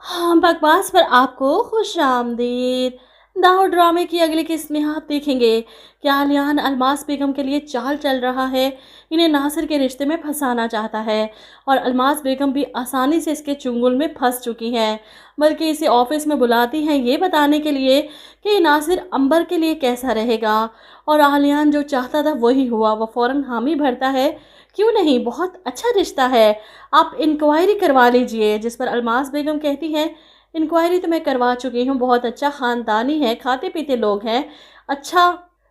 हाँ, बकवास पर आपको खुशामदीद। दाहो ड्रामे की अगली किस्त में आप देखेंगे कि आलियान अलमास बेगम के लिए चाल चल रहा है, इन्हें नासिर के रिश्ते में फंसाना चाहता है और अलमास बेगम भी आसानी से इसके चुंगल में फंस चुकी हैं। बल्कि इसे ऑफिस में बुलाती हैं ये बताने के लिए कि नासिर अंबर के लिए कैसा रहेगा और आलियान जो चाहता था वही हुआ। वो फ़ौरन हामी भरता है, क्यों नहीं, बहुत अच्छा रिश्ता है, आप इंक्वायरी करवा लीजिए। जिस पर अलमास बेगम कहती हैं, इंक्वायरी तो मैं करवा चुकी हूँ, बहुत अच्छा ख़ानदानी है, खाते पीते लोग हैं, अच्छा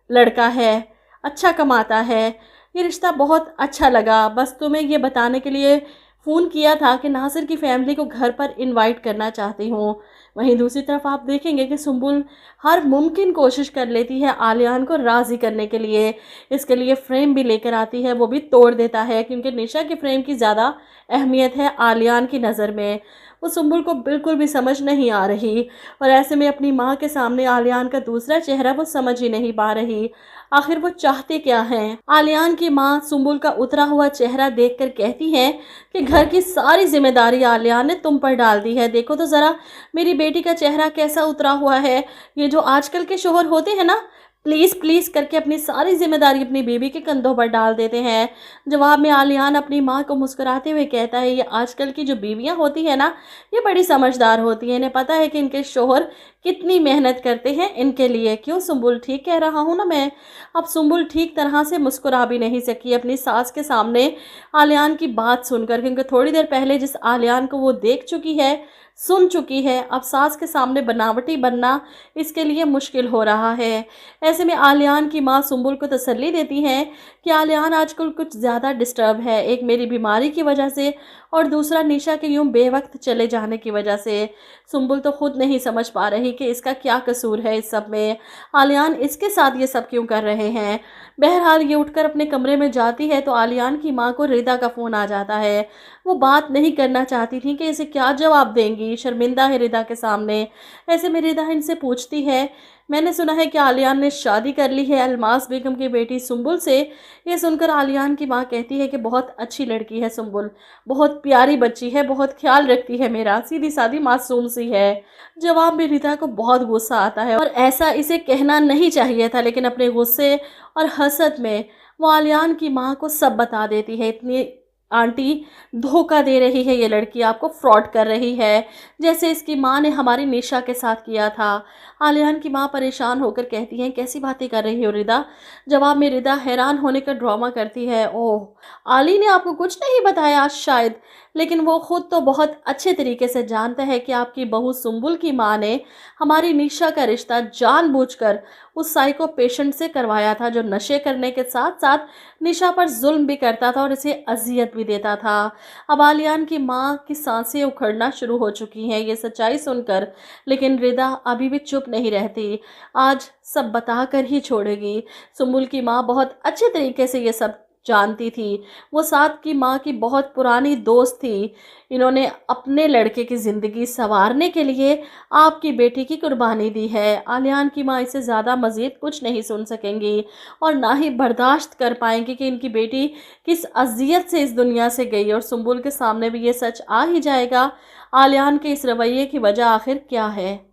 लड़का है, अच्छा कमाता है, ये रिश्ता बहुत अच्छा लगा, बस तुम्हें ये बताने के लिए फ़ोन किया था कि नासिर की फैमिली को घर पर इनवाइट करना चाहती हूँ। वहीं दूसरी तरफ आप देखेंगे कि सुंबुल हर मुमकिन कोशिश कर लेती है आलियान को राज़ी करने के लिए। इसके लिए फ्रेम भी लेकर आती है, वो भी तोड़ देता है क्योंकि निशा के फ्रेम की ज़्यादा अहमियत है आलियान की नज़र में। वो सुंबुल को बिल्कुल भी समझ नहीं आ रही और ऐसे में अपनी माँ के सामने आलियान का दूसरा चेहरा वो समझ ही नहीं पा रही। आखिर वो चाहते क्या हैं? आलियान की माँ सुंबुल का उतरा हुआ चेहरा देखकर कहती है कि घर की सारी जिम्मेदारी आलियान ने तुम पर डाल दी है। देखो तो ज़रा मेरी बेटी का चेहरा कैसा उतरा हुआ है। ये जो आजकल के शोहर होते हैं ना, प्लीज़ प्लीज़ करके अपनी सारी जिम्मेदारी अपनी बेबी के कंधों पर डाल देते हैं। जवाब में आलियान अपनी माँ को मुस्कुराते हुए कहता है, ये आजकल की जो बीवियाँ होती हैं ना, ये बड़ी समझदार होती हैं, इन्हें पता है कि इनके शोहर कितनी मेहनत करते हैं इनके लिए। क्यों सुंबुल, ठीक कह रहा हूँ ना मैं। अब सुंबुल ठीक तरह से मुस्कुरा भी नहीं सकी अपनी सास के सामने आलियान की बात सुनकर, क्योंकि थोड़ी देर पहले जिस आलियान को वो देख चुकी है, सुन चुकी है, अब सास के सामने बनावटी बनना इसके लिए मुश्किल हो रहा है। ऐसे में आलियान की माँ सुंबुल को तसल्ली देती हैं कि आलियान आजकल कुछ ज़्यादा डिस्टर्ब है, एक मेरी बीमारी की वजह से और दूसरा निशा के यूं बेवक्त चले जाने की वजह से। सुंबुल तो खुद नहीं समझ पा रही कि इसका क्या कसूर है इस सब में, आलियान इसके साथ ये सब क्यों कर रहे हैं। बहरहाल ये उठकर अपने कमरे में जाती है तो आलियान की माँ को रिदा का फ़ोन आ जाता है। वो बात नहीं करना चाहती थी कि इसे क्या जवाब देंगी, शर्मिंदा है रिदा के सामने। ऐसे में रिदा इनसे पूछती है, मैंने सुना है कि आलियान ने शादी कर ली है अलमास बेगम की बेटी सुंबुल से। ये सुनकर आलियान की माँ कहती है कि बहुत अच्छी लड़की है सुंबुल, बहुत प्यारी बच्ची है, बहुत ख्याल रखती है मेरा, सीधी सादी मासूम सी है। जवाब में रिदा को बहुत गुस्सा आता है और ऐसा इसे कहना नहीं चाहिए था, लेकिन अपने गुस्से और हसद में वो आलियान की माँ को सब बता देती है। इतनी आंटी धोखा दे रही है, ये लड़की आपको फ्रॉड कर रही है, जैसे इसकी माँ ने हमारी निशा के साथ किया था। आलियान की माँ परेशान होकर कहती हैं, कैसी बातें कर रही हो रिदा। जवाब में रिदा हैरान होने का ड्रामा करती है, ओह आली ने आपको कुछ नहीं बताया शायद, लेकिन वो खुद तो बहुत अच्छे तरीके से जानता है कि आपकी बहू सुंबुल की माँ ने हमारी निशा का रिश्ता जानबूझकर उस साइको पेशेंट से करवाया था, जो नशे करने के साथ साथ निशा पर जुल्म भी करता था और इसे अजियत भी देता था। अब आलियान की माँ की सांसें उखड़ना शुरू हो चुकी हैं ये सच्चाई सुनकर, लेकिन रिदा अभी भी चुप नहीं रहती, आज सब बताकर ही छोड़ेगी। सुंबुल की माँ बहुत अच्छे तरीके से ये सब जानती थी, वो साथ की माँ की बहुत पुरानी दोस्त थी। इन्होंने अपने लड़के की ज़िंदगी संवारने के लिए आपकी बेटी की कुर्बानी दी है। आलियान की माँ इससे ज़्यादा मज़ीद कुछ नहीं सुन सकेंगी और ना ही बर्दाश्त कर पाएंगी कि इनकी बेटी किस अजियत से इस दुनिया से गई, और सुंबुल के सामने भी ये सच आ ही जाएगा, आलियान के इस रवैये की वजह आखिर क्या है।